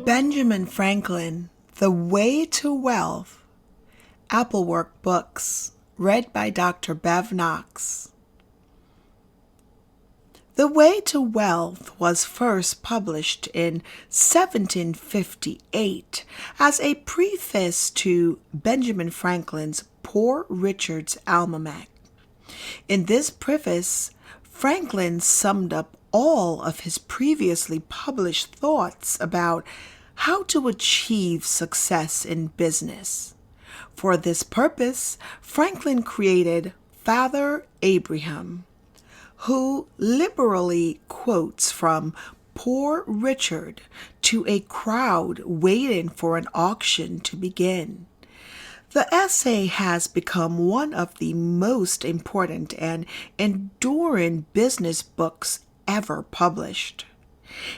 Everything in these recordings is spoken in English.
Benjamin Franklin, The Way to Wealth, Applewook Books, read by Dr. Bev Knox. The Way to Wealth was first published in 1758 as a preface to Benjamin Franklin's Poor Richard's Almanack. In this preface, Franklin summed up all of his previously published thoughts about how to achieve success in business. For this purpose, Franklin created Father Abraham, who liberally quotes from Poor Richard to a crowd waiting for an auction to begin. The essay has become one of the most important and enduring business books ever published.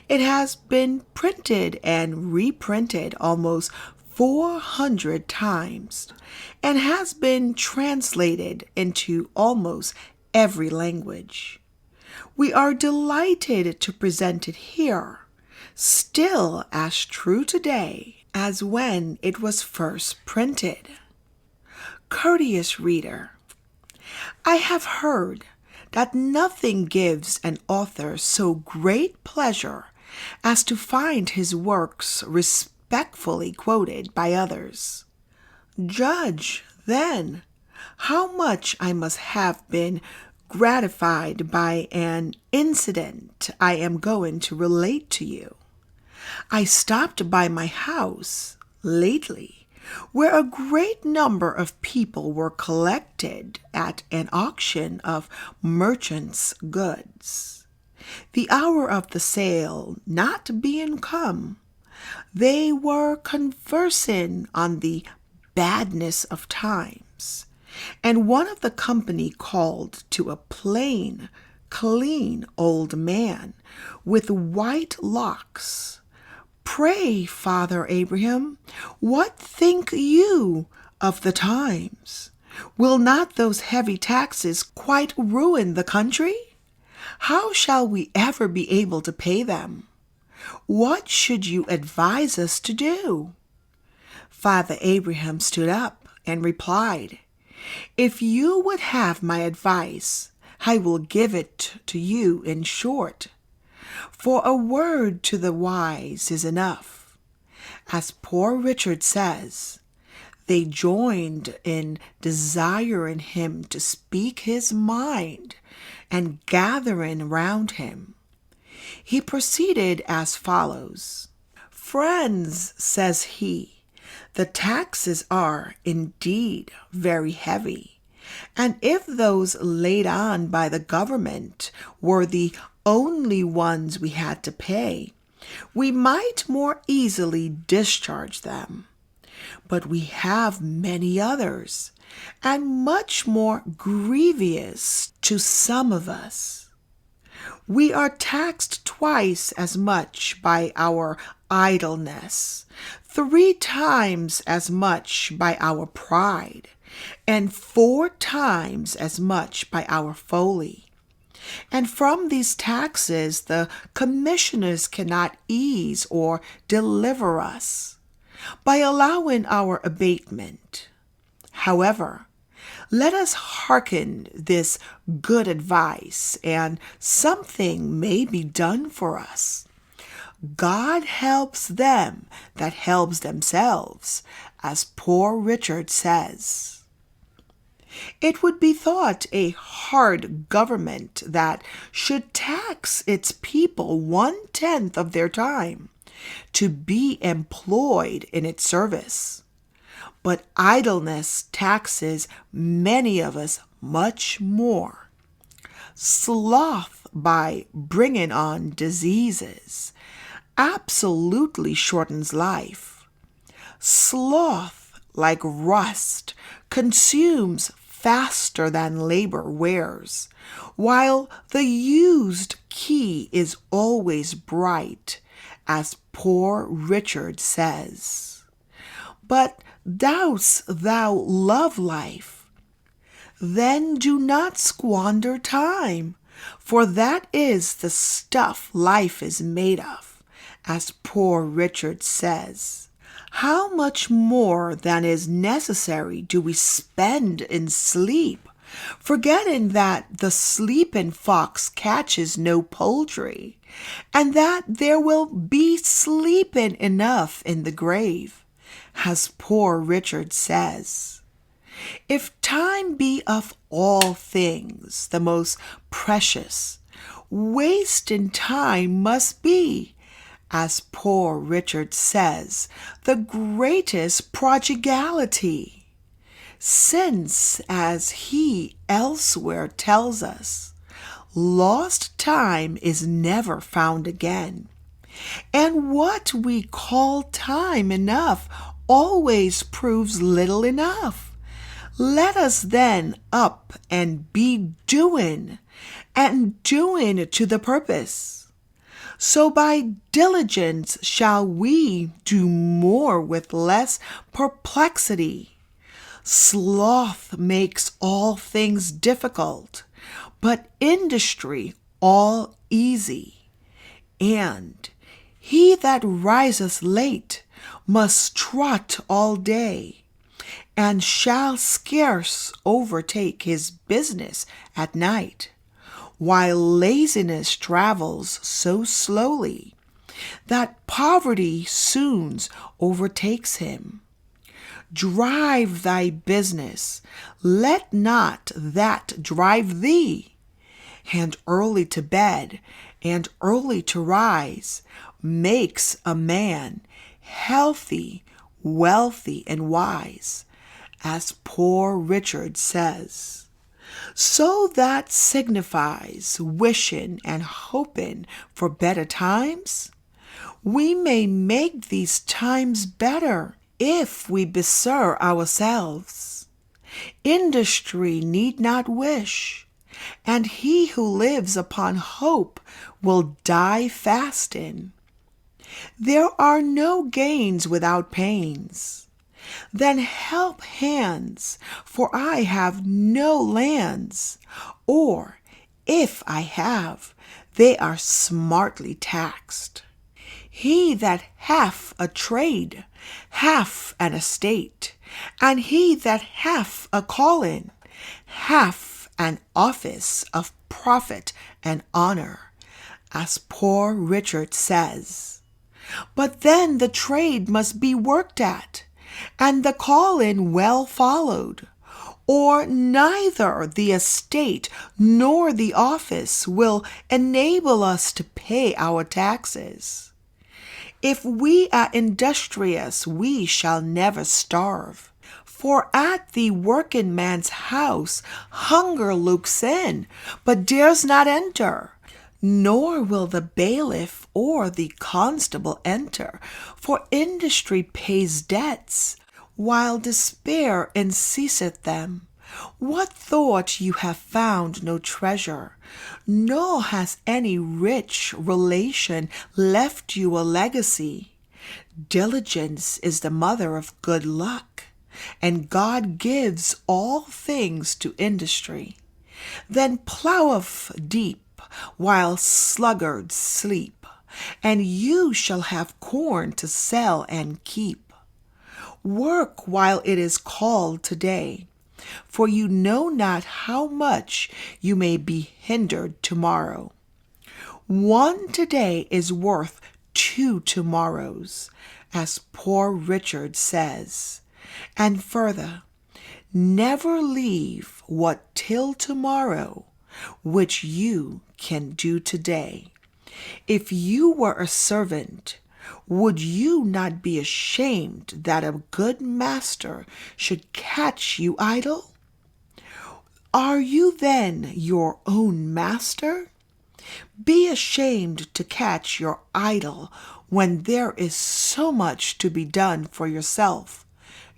It has been printed and reprinted almost 400 times and has been translated into almost every language. We are delighted to present it here, still as true today as when it was first printed. Courteous reader, I have heard that nothing gives an author so great pleasure as to find his works respectfully quoted by others. Judge, then, how much I must have been gratified by an incident I am going to relate to you. I stopped by my house lately, where a great number of people were collected at an auction of merchants' goods. The hour of the sale not being come, they were conversing on the badness of times, and one of the company called to a plain, clean old man with white locks, Pray, Father Abraham, what think you of the times? Will not those heavy taxes quite ruin the country? How shall we ever be able to pay them? What should you advise us to do? Father Abraham stood up and replied, If you would have my advice, I will give it to you in short. For a word to the wise is enough. As Poor Richard says, they joined in desiring him to speak his mind and gathering round him. He proceeded as follows. Friends, says he, the taxes are indeed very heavy, and if those laid on by the government were the only ones we had to pay, we might more easily discharge them. But we have many others, and much more grievous to some of us. We are taxed twice as much by our idleness, 3 times as much by our pride, and 4 times as much by our folly. And from these taxes the commissioners cannot ease or deliver us by allowing our abatement. However, let us hearken this good advice, and something may be done for us. God helps them that helps themselves, as Poor Richard says. It would be thought a hard government that should tax its people 1/10 of their time to be employed in its service. But idleness taxes many of us much more. Sloth, by bringing on diseases, absolutely shortens life. Sloth, like rust, consumes faster than labor wears, while the used key is always bright, as Poor Richard says. But dost thou love life? Then do not squander time, for that is the stuff life is made of, as Poor Richard says. How much more than is necessary do we spend in sleep, forgetting that the sleeping fox catches no poultry, and that there will be sleeping enough in the grave, as Poor Richard says. If time be of all things the most precious, wasting time must be, as Poor Richard says, the greatest prodigality. Since, as he elsewhere tells us, lost time is never found again, and what we call time enough always proves little enough. Let us then up and be doing, and doing to the purpose. So by diligence shall we do more with less perplexity. Sloth makes all things difficult, but industry all easy. And he that riseth late must trot all day, and shall scarce overtake his business at night, while laziness travels so slowly that poverty soon overtakes him. Drive thy business, let not that drive thee. And early to bed and early to rise makes a man healthy, wealthy, and wise, as Poor Richard says. So that signifies wishing and hoping for better times. We may make these times better if we bestir ourselves. Industry need not wish, and he who lives upon hope will die fasting. There are no gains without pains. Then help hands, for I have no lands, or if I have, they are smartly taxed. He that hath a trade hath an estate, and he that hath a calling hath an office of profit and honor, as Poor Richard says. But then the trade must be worked at, and the calling well followed, or neither the estate nor the office will enable us to pay our taxes. If we are industrious, we shall never starve. For at the working man's house hunger looks in, but dares not enter. Nor will the bailiff or the constable enter, for industry pays debts, while despair unceaseth them. What thought you have found no treasure, nor has any rich relation left you a legacy. Diligence is the mother of good luck, and God gives all things to industry. Then ploweth deep, while sluggards sleep, and you shall have corn to sell and keep. Work while it is called today, for you know not how much you may be hindered tomorrow. One today is worth 2 tomorrows, as Poor Richard says. And further, never leave what till tomorrow, which you can do today. If you were a servant, would you not be ashamed that a good master should catch you idle? Are you then your own master? Be ashamed to catch your idle when there is so much to be done for yourself,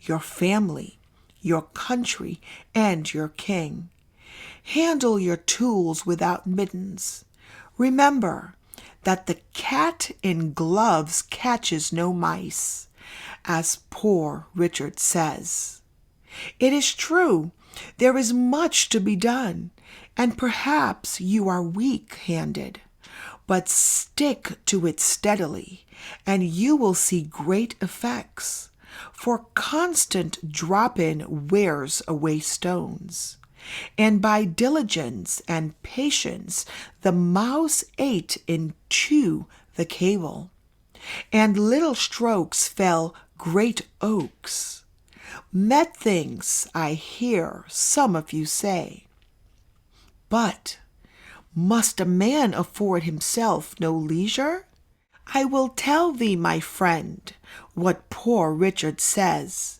your family, your country, and your king. Handle your tools without mittens. Remember that the cat in gloves catches no mice, as Poor Richard says. It is true, there is much to be done, and perhaps you are weak-handed. but stick to it steadily, and you will see great effects. For constant drop-in wears away stones, and by diligence and patience the mouse ate into the cable, and little strokes fell great oaks. Methinks I hear some of you say, but must a man afford himself no leisure? I will tell thee, my friend, what poor Richard says.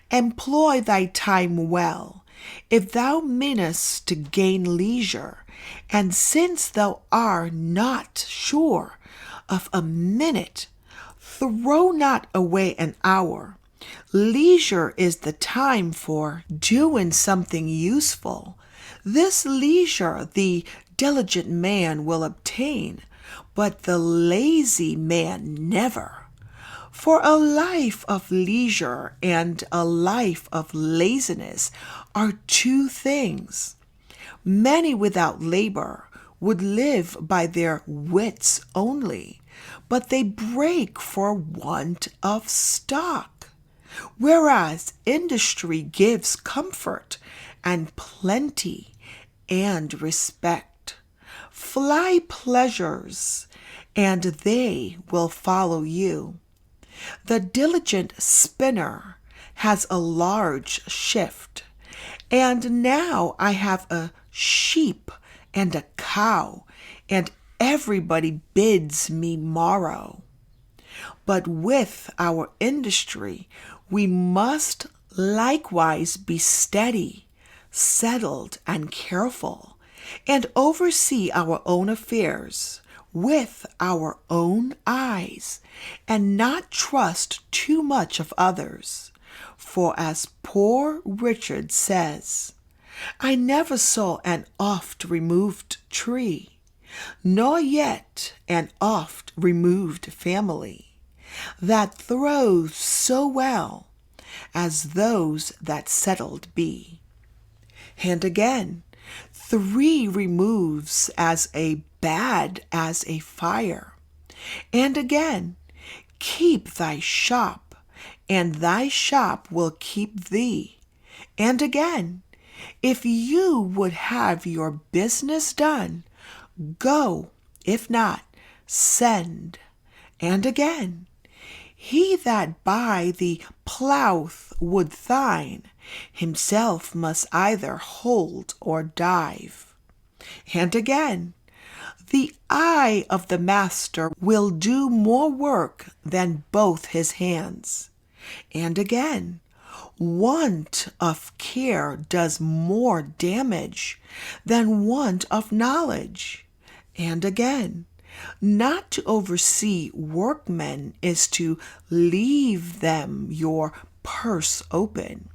Employ thy time well, if thou meanest to gain leisure, and since thou art not sure of a minute, throw not away an hour. Leisure is the time for doing something useful. This leisure the diligent man will obtain, but the lazy man never. For a life of leisure and a life of laziness are two things. Many without labor would live by their wits only, but they break for want of stock. Whereas industry gives comfort and plenty and respect. Fly pleasures, and they will follow you. The diligent spinner has a large shift, and now I have a sheep and a cow, and everybody bids me morrow. But with our industry, we must likewise be steady, settled, and careful, and oversee our own affairs with our own eyes, and not trust too much of others. For as poor Richard says, I never saw an oft-removed tree, nor yet an oft-removed family, that throws so well as those that settled be. And again, 3 removes as bad as a fire. And again, keep thy shop, and thy shop will keep thee. And again, if you would have your business done, go; if not, send. And again, he that by the plough would thine, himself must either hold or dive. And again, the eye of the master will do more work than both his hands. And again, want of care does more damage than want of knowledge. And again, not to oversee workmen is to leave them your purse open.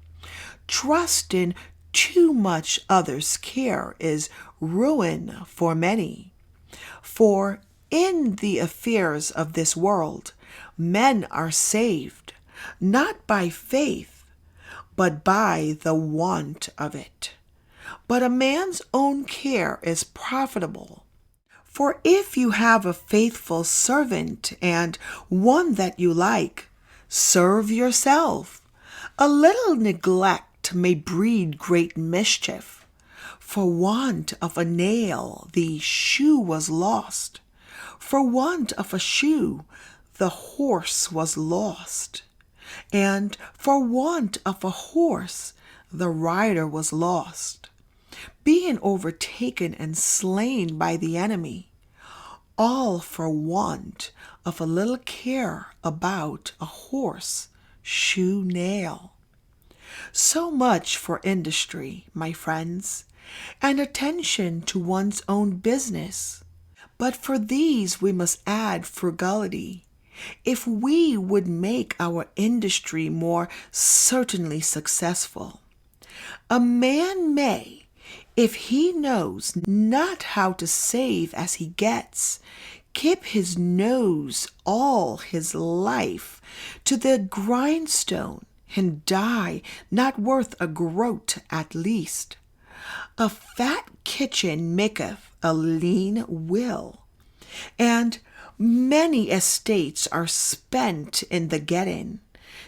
Trusting too much others' care is ruin for many. For in the affairs of this world, men are saved, not by faith, but by the want of it. But a man's own care is profitable. For if you have a faithful servant and one that you like, serve yourself. A little neglect may breed great mischief. For want of a nail the shoe was lost. For want of a shoe the horse was lost. And for want of a horse the rider was lost, being overtaken and slain by the enemy, all for want of a little care about a horse shoe nail. So much for industry, my friends, and attention to one's own business. But for these we must add frugality, if we would make our industry more certainly successful. A man may, if he knows not how to save as he gets, keep his nose all his life to the grindstone, and die not worth a groat at least. A fat kitchen maketh a lean will, And many estates are spent in the getting,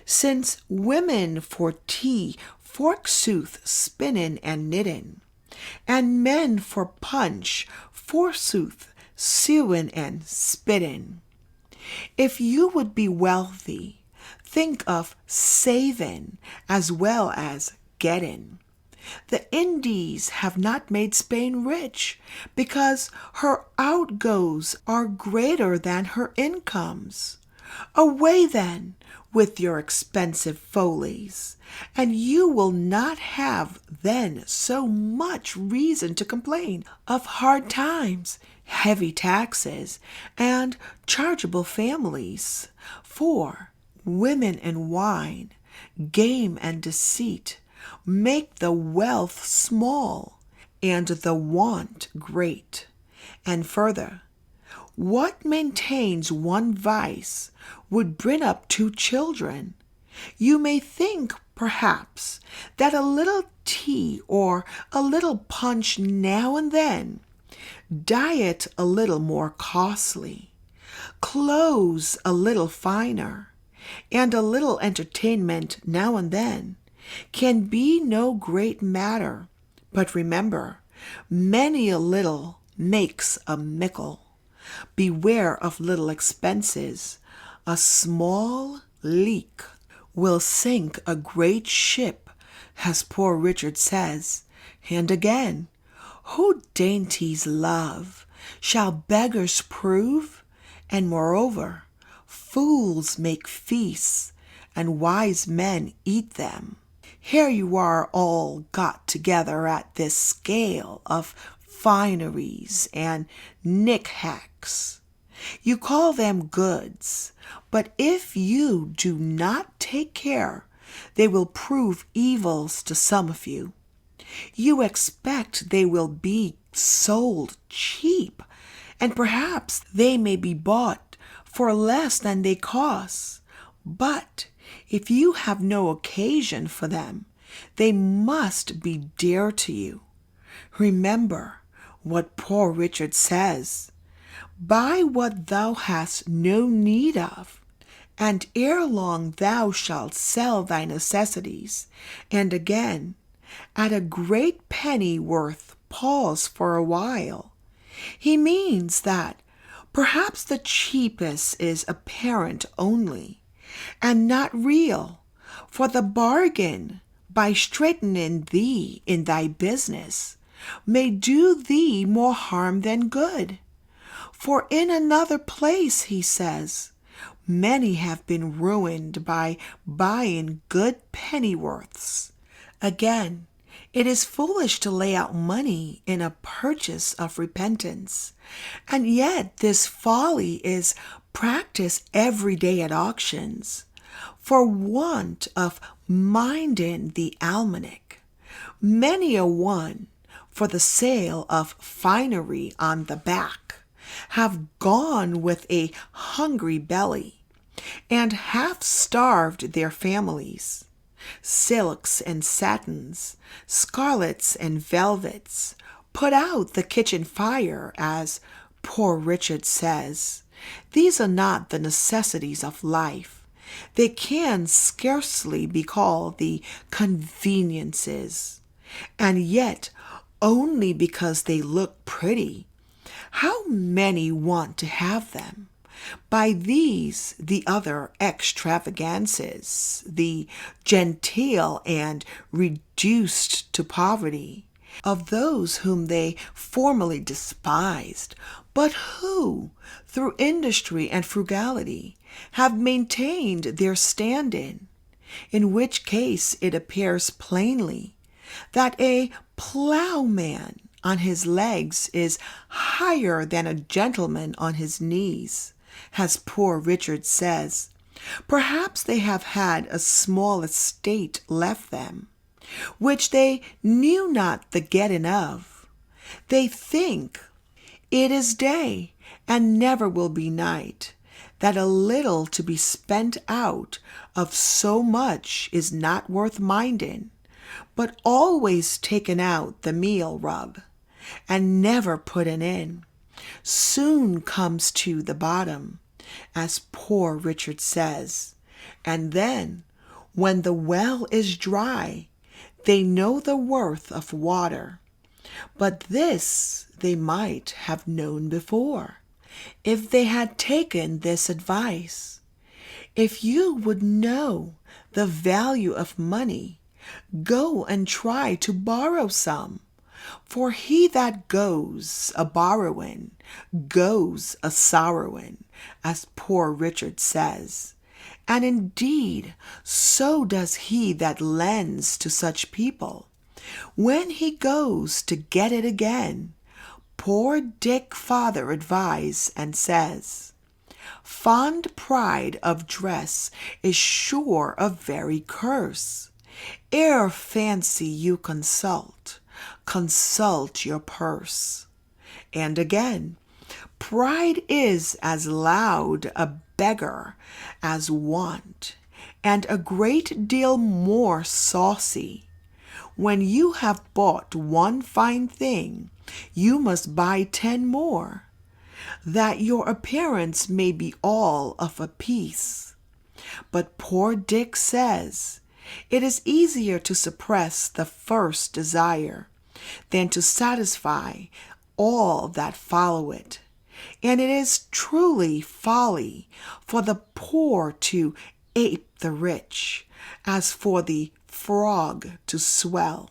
since women for tea forsooth spinning and knitting, and men for punch forsooth sewing and spitting. If you would be wealthy, think of saving as well as getting. The Indies have not made Spain rich because her outgoes are greater than her incomes. Away then with your expensive follies, and you will not have then so much reason to complain of hard times, heavy taxes, and chargeable families. For women and wine, game and deceit, make the wealth small and the want great. And further, what maintains one vice would bring up two children. You may think, perhaps, that a little tea or a little punch now and then, diet a little more costly, clothes a little finer, and a little entertainment now and then, can be no great matter. But remember, many a little makes a mickle. Beware of little expenses. A small leak will sink a great ship, as Poor Richard says. And again, who dainties love shall beggars prove? And moreover, fools make feasts, and wise men eat them. Here you are all got together at this scale of fineries and knickhacks. You call them goods, but if you do not take care, they will prove evils to some of you. You expect they will be sold cheap, and perhaps they may be bought for less than they cost. But if you have no occasion for them, they must be dear to you. Remember what Poor Richard says: buy what thou hast no need of, and ere long thou shalt sell thy necessities. And again, at a great penny worth, pause for a while. He means that perhaps the cheapest is apparent only, and not real, for the bargain, by straightening thee in thy business, may do thee more harm than good. For in another place he says, many have been ruined by buying good pennyworths. Again, it is foolish to lay out money in a purchase of repentance, and yet this folly is practiced every day at auctions, for want of minding the Almanack. Many a one, for the sale of finery on the back, have gone with a hungry belly, and half starved their families. Silks and satins, scarlets and velvets, put out the kitchen fire, as Poor Richard says. These are not the necessities of life. They can scarcely be called the conveniences, and yet only because they look pretty. How many want to have them? By these, the other extravagances, the genteel and reduced to poverty, of those whom they formerly despised, but who, through industry and frugality, have maintained their standing, in which case it appears plainly that a plowman on his legs is higher than a gentleman on his knees, as Poor Richard says. Perhaps they have had a small estate left them, which they knew not the getting of. They think it is day, and never will be night, that a little to be spent out of so much is not worth minding, but always taken out the meal rub, and never putting in. soon comes to the bottom, as Poor Richard says. And then, when the well is dry, they know the worth of water. But this they might have known before, if they had taken this advice. If you would know the value of money, go and try to borrow some. For he that goes a-borrowing goes a-sorrowing, as Poor Richard says. And indeed, so does he that lends to such people. When he goes to get it again, poor Dick father advise and says, fond pride of dress is sure a very curse. Ere fancy you consult your purse. And again, pride is as loud a beggar as want, and a great deal more saucy. When you have bought one fine thing, you must buy 10 more, that your appearance may be all of a piece. But poor Dick says, it is easier to suppress the first desire than to satisfy all that follow it. And it is truly folly for the poor to ape the rich, as for the frog to swell,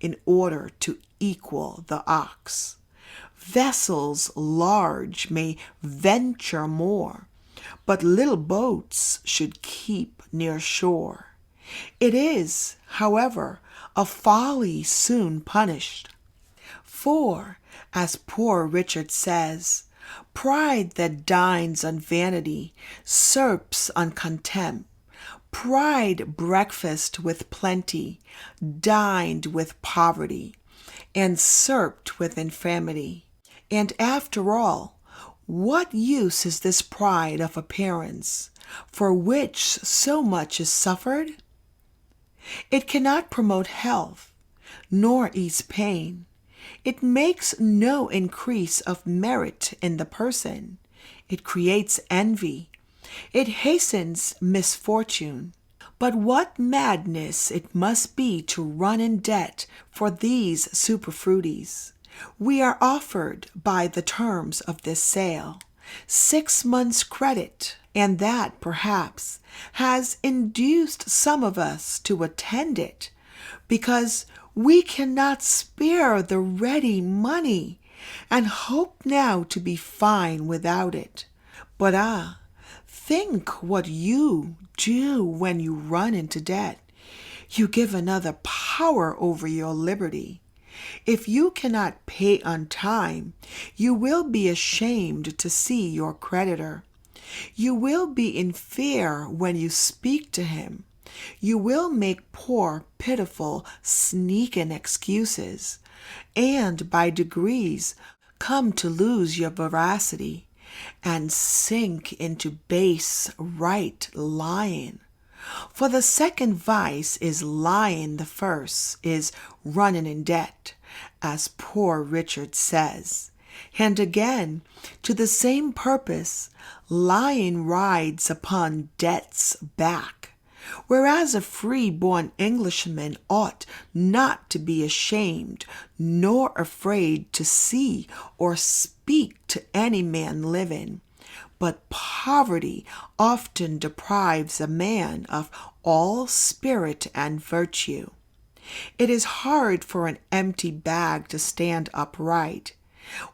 in order to equal the ox. Vessels large may venture more, but little boats should keep near shore. It is, however, a folly soon punished. For, as Poor Richard says, pride that dines on vanity serps on contempt. Pride breakfast with plenty, dined with poverty, and serped with infirmity. And after all, what use is this pride of appearance, for which so much is suffered? It cannot promote health, nor ease pain. It makes no increase of merit in the person. It creates envy. It hastens misfortune. But what madness it must be to run in debt for these superfruities. We are offered, by the terms of this sale, 6 months' credit, and that, perhaps, has induced some of us to attend it, because we cannot spare the ready money, and hope now to be fine without it. But think what you do when you run into debt. You give another power over your liberty. If you cannot pay on time, you will be ashamed to see your creditor. You will be in fear when you speak to him. You will make poor, pitiful, sneaking excuses, and by degrees come to lose your veracity, and sink into base right lying. For the second vice is lying, the first is running in debt, as Poor Richard says. And again, to the same purpose, lying rides upon debt's back, whereas a free-born Englishman ought not to be ashamed nor afraid to see or speak to any man living. But poverty often deprives a man of all spirit and virtue. It is hard for an empty bag to stand upright.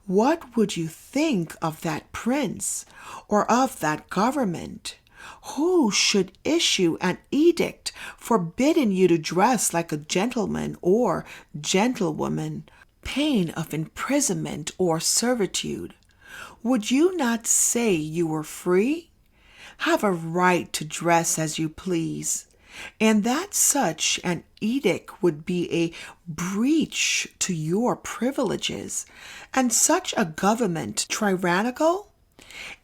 What would you think of that prince, or of that government? Who should issue an edict forbidding you to dress like a gentleman or gentlewoman, pain of imprisonment or servitude? Would you not say you were free? Have a right to dress as you please, and that such an edict would be a breach to your privileges, and such a government tyrannical?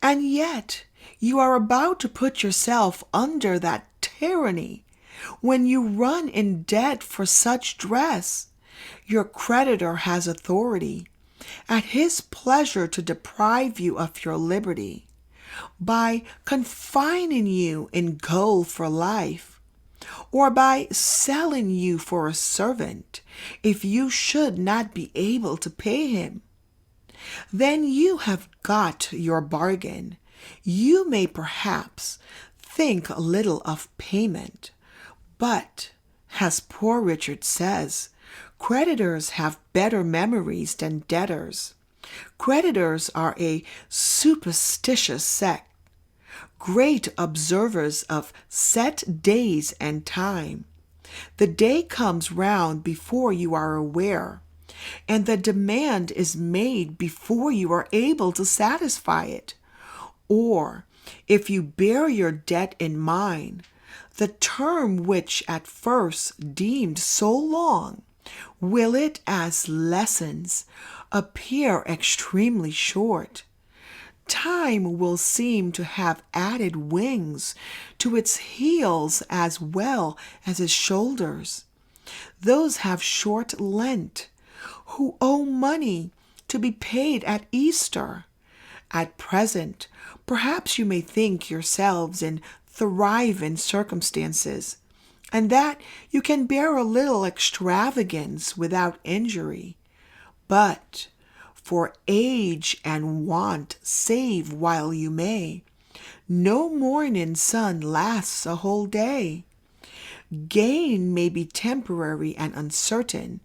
And yet you are about to put yourself under that tyranny when you run in debt for such dress. Your creditor has authority. at his pleasure to deprive you of your liberty, by confining you in gaol for life, or by selling you for a servant, if you should not be able to pay him, then you have got your bargain. You may perhaps think a little of payment, but, as poor Richard says, creditors have better memories than debtors. Creditors are a superstitious sect, great observers of set days and time. The day comes round before you are aware, and the demand is made before you are able to satisfy it. Or, if you bear your debt in mind, the term which at first deemed so long, will it as lessens appear extremely short. Time will seem to have added wings to its heels as well as its shoulders. Those have short Lent, who owe money to be paid at Easter. At present, perhaps you may think yourselves in thriving circumstances, and that you can bear a little extravagance without injury. But for age and want save while you may. No morning sun lasts a whole day. Gain may be temporary and uncertain,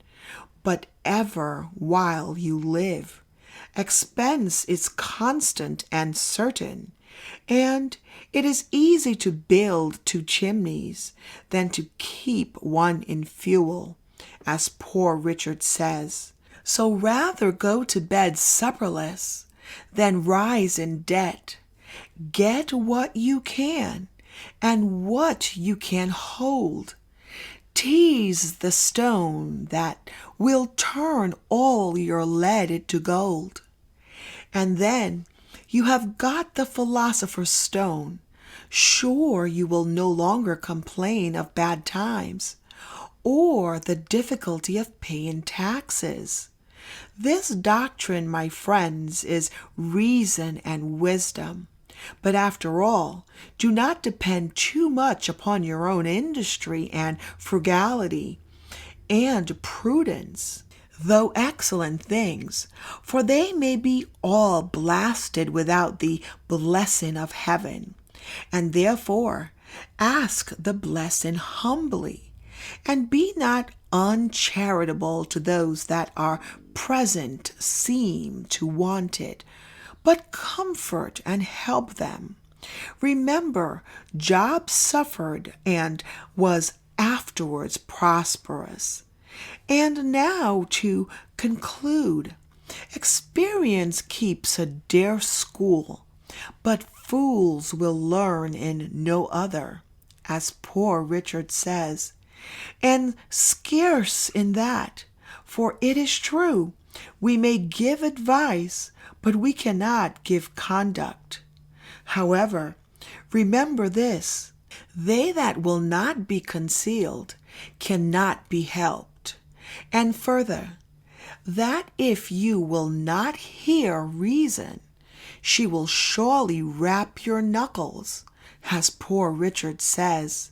but ever while you live. Expense is constant and certain, and it is easy to build 2 chimneys than to keep one in fuel, as poor Richard says. So rather go to bed supperless than rise in debt. Get what you can, and what you can hold. Tease the stone that will turn all your lead into gold. And then you have got the philosopher's stone. Sure, you will no longer complain of bad times, or the difficulty of paying taxes. This doctrine, my friends, is reason and wisdom. But after all, do not depend too much upon your own industry and frugality and prudence, though excellent things, for they may be all blasted without the blessing of heaven. And therefore ask the blessing humbly, and be not uncharitable to those that are present seem to want it, but comfort and help them. Remember, Job suffered and was afterwards prosperous. And now to conclude, experience keeps a dear school, but fools will learn in no other, as poor Richard says, and scarce in that, for it is true, we may give advice, but we cannot give conduct. However, remember this, they that will not be concealed cannot be helped. And further, that if you will not hear reason, she will surely rap your knuckles, as poor Richard says.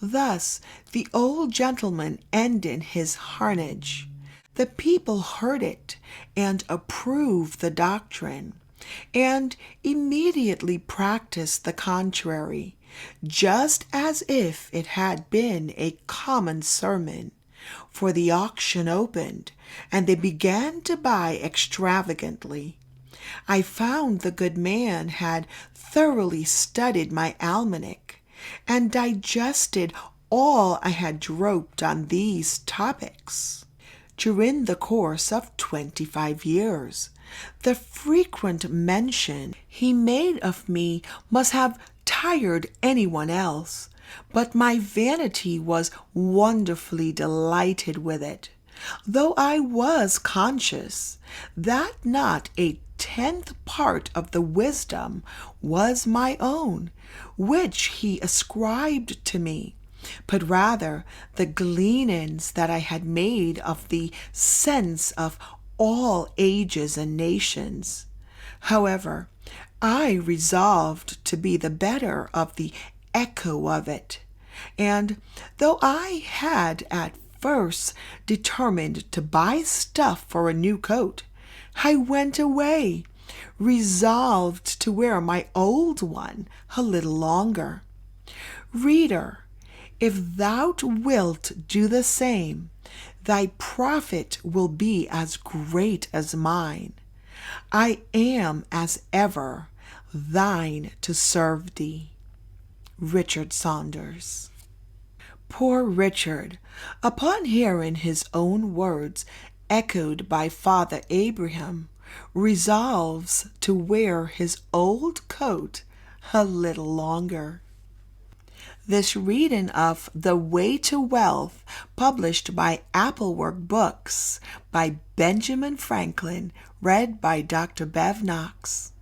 Thus the old gentleman ended his harangue. The people heard it and approved the doctrine, and immediately practiced the contrary, just as if it had been a common sermon. For the auction opened, and they began to buy extravagantly. I found the good man had thoroughly studied my almanac, and digested all I had dropped on these topics. During the course of 25 years, the frequent mention he made of me must have tired anyone else, but my vanity was wonderfully delighted with it, though I was conscious that not a 10th part of the wisdom was my own, which he ascribed to me, but rather the gleanings that I had made of the sense of all ages and nations. However, I resolved to be the better of the echo of it, and though I had at first determined to buy stuff for a new coat, I went away, resolved to wear my old one a little longer. Reader, if thou wilt do the same, thy profit will be as great as mine. I am as ever thine to serve thee. Richard Saunders. Poor Richard, upon hearing his own words echoed by Father Abraham, resolves to wear his old coat a little longer. This reading of The Way to Wealth, published by Applewook Books by Benjamin Franklin, read by Dr. Bev Knox.